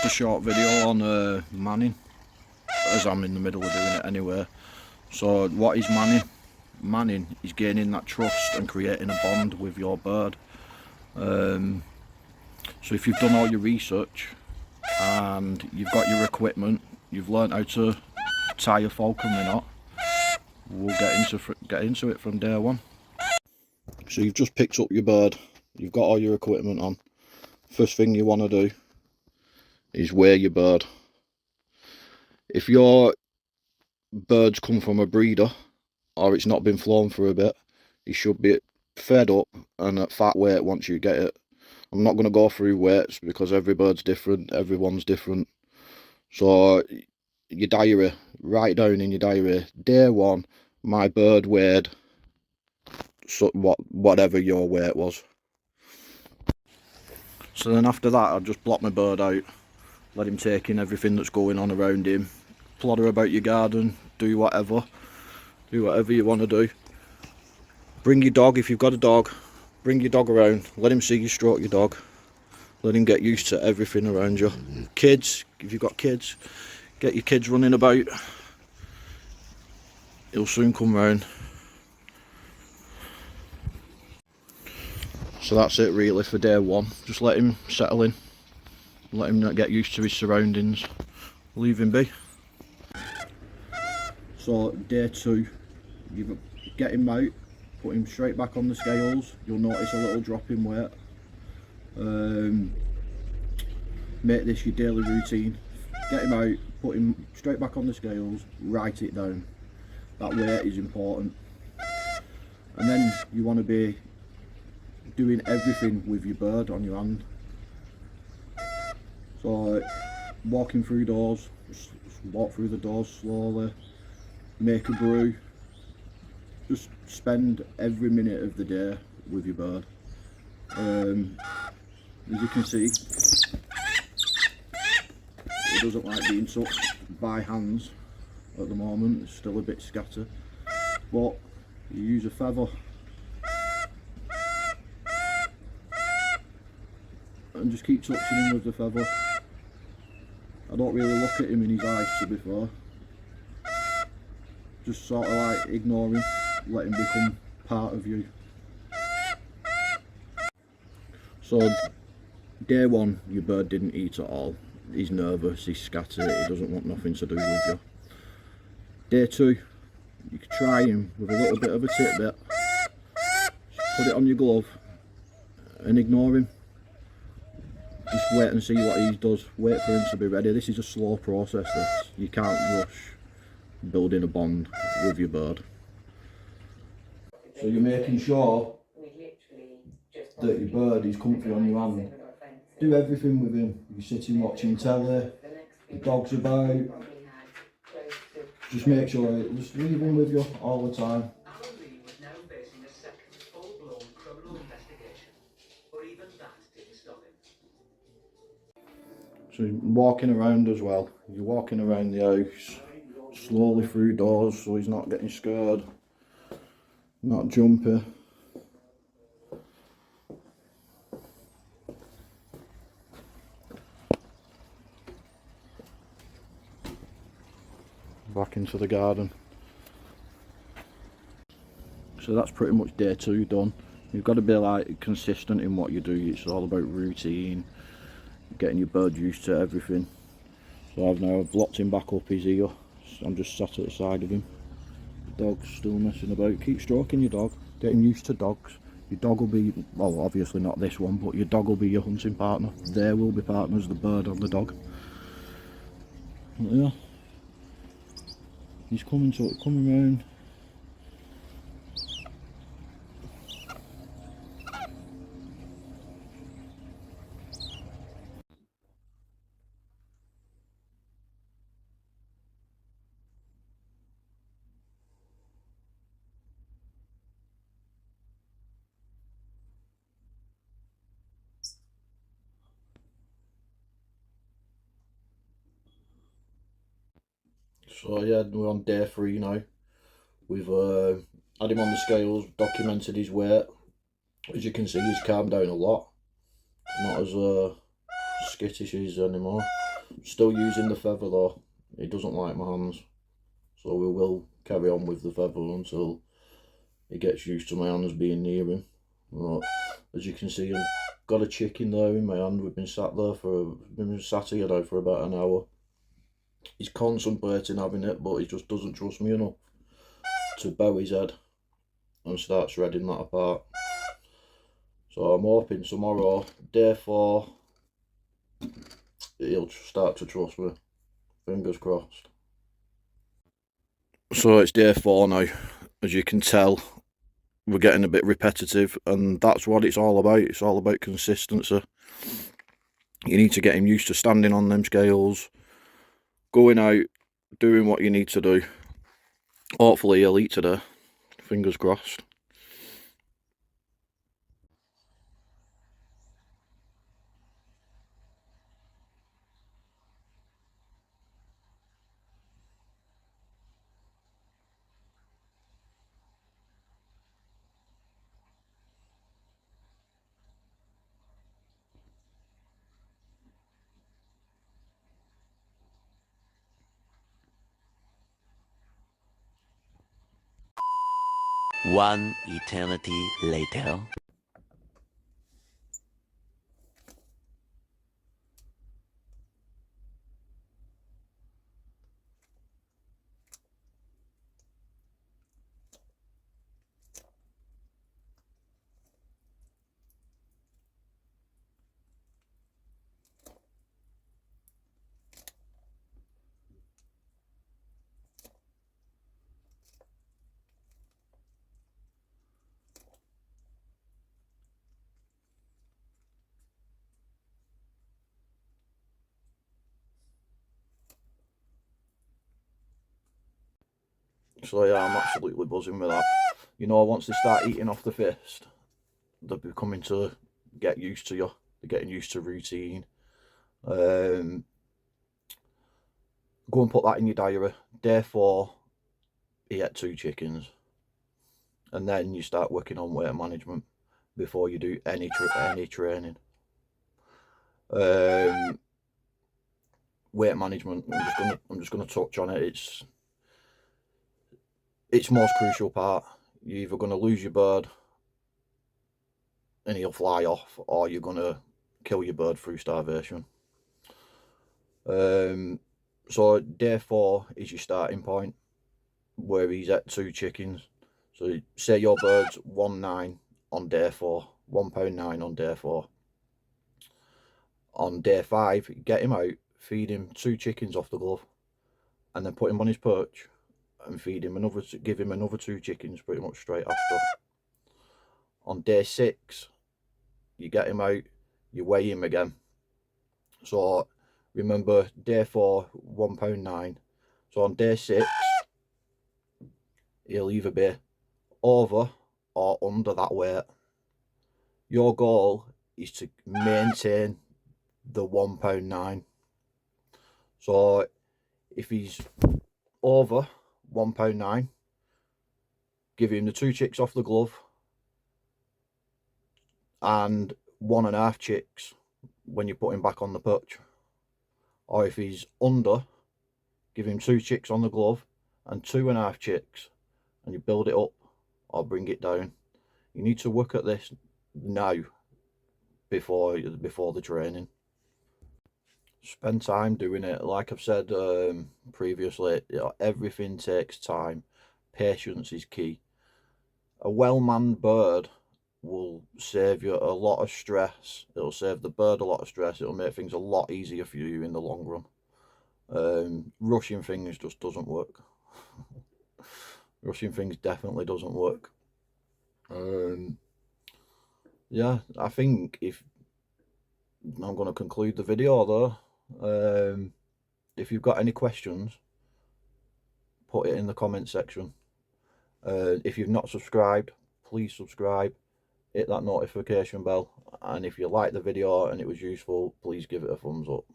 just a short video on manning, as I'm in the middle of doing it anyway. So what is manning? Manning is gaining that trust and creating a bond with your bird. So if you've done all your research and you've got your equipment, you've learnt how to tie a falconry knot, we'll get into it from day one. So you've just picked up your bird, you've got all your equipment on. First thing you want to do is weigh your bird. If your bird's come from a breeder or it's not been flown for a bit, you should be fed up and at fat weight once you get it. I'm not going to go through weights because every bird's different, everyone's different. So your diary, write down in your diary, day one, my bird weighed whatever your weight was. So then after that, I'll just block my bird out, let him take in everything that's going on around him, plodder about your garden, do whatever you want to do. Bring your dog, if you've got a dog, bring your dog around, let him see you stroke your dog, let him get used to everything around you. Kids, if you've got kids, get your kids running about, he'll soon come round. So that's it really for day one. Just let him settle in, let him get used to his surroundings, leave him be. So day two, you get him out, put him straight back on the scales. You'll notice a little drop in weight. Make this your daily routine. Get him out, put him straight back on the scales, write it down. That weight is important. And then you want to be doing everything with your bird on your hand. So walking through doors, just walk through the doors slowly, make a brew, just spend every minute of the day with your bird. As you can see, it doesn't like being touched by hands at the moment, it's still a bit scattered, but you use a feather and just keep touching him with the feather. I don't really look at him in his eyes, to be fair. Just sort of like ignore him, let him become part of you. So day one, your bird didn't eat at all. He's nervous, he's scattered, he doesn't want nothing to do with you. Day two, you can try him with a little bit of a tidbit. Put it on your glove and ignore him. Just wait and see what he does. Wait for him to be ready. This is a slow process, this. You can't rush building a bond with your bird. So you're making sure that your bird is comfy on your hand. Do everything with him. You're sitting watching telly, the dog's about. Just make sure, just leave him with you all the time. So you're walking around as well. You're walking around the house, slowly through doors so he's not getting scared, not jumpy. Back into the garden. So that's pretty much day two done. You've got to be like consistent in what you do. It's all about routine, getting your bird used to everything. So I've locked him back up his ear. I'm just sat at the side of him. The dog's still messing about. Keep stroking your dog, getting used to dogs. Your dog will be, well obviously not this one, but your dog will be your hunting partner. They will be partners, the bird and the dog. But yeah, he's coming round. So yeah, we're on day three now. We've had him on the scales, documented his weight. As you can see, he's calmed down a lot. Not as skittish as anymore. Still using the feather though. He doesn't like my hands, so we will carry on with the feather until he gets used to my hands being near him. But as you can see, I've got a chicken there in my hand. We've been sat here now for about an hour. He's contemplating having it, but he just doesn't trust me enough to bow his head and start shredding that apart. So I'm hoping tomorrow, day 4, he'll start to trust me. Fingers crossed. So it's day 4 now. As you can tell, we're getting a bit repetitive, and that's what it's all about. It's all about consistency. You need to get him used to standing on them scales, going out, doing what you need to do. Hopefully he'll eat today. Fingers crossed. One eternity later. So yeah, I'm absolutely buzzing with that. You know, once they start eating off the fist, they're becoming to get used to you. They're getting used to routine. Go and put that in your diary. Day 4, he ate 2 chickens. And then you start working on weight management before you do any training. Weight management, I'm just gonna touch on it. It's most crucial part. You're either gonna lose your bird and he'll fly off, or you're gonna kill your bird through starvation. So day 4 is your starting point, where he's at 2 chickens. So say your bird's 1.9 on day 4, £1.9 on day 4. On day 5, get him out, feed him 2 chickens off the glove, and then put him on his perch and feed him give him another 2 chickens pretty much straight after. On day 6, you get him out, you weigh him again. So remember, day 4, £1.9. So on day 6, he'll either be over or under that weight. Your goal is to maintain the £1.9. So if he's over £1.9, give him the 2 chicks off the glove and 1.5 chicks when you put him back on the perch. Or if he's under, give him 2 chicks on the glove and 2.5 chicks, and you build it up or bring it down. You need to work at this now before the training. Spend time doing it. Like I've said previously, you know, everything takes time. Patience is key. A well-manned bird will save you a lot of stress. It'll save the bird a lot of stress. It'll make things a lot easier for you in the long run. Rushing things just doesn't work. Rushing things definitely doesn't work. Yeah, I think I'm going to conclude the video though. If you've got any questions, put it in the comment section. If you've not subscribed, please subscribe, hit that notification bell, and if you like the video and it was useful, please give it a thumbs up.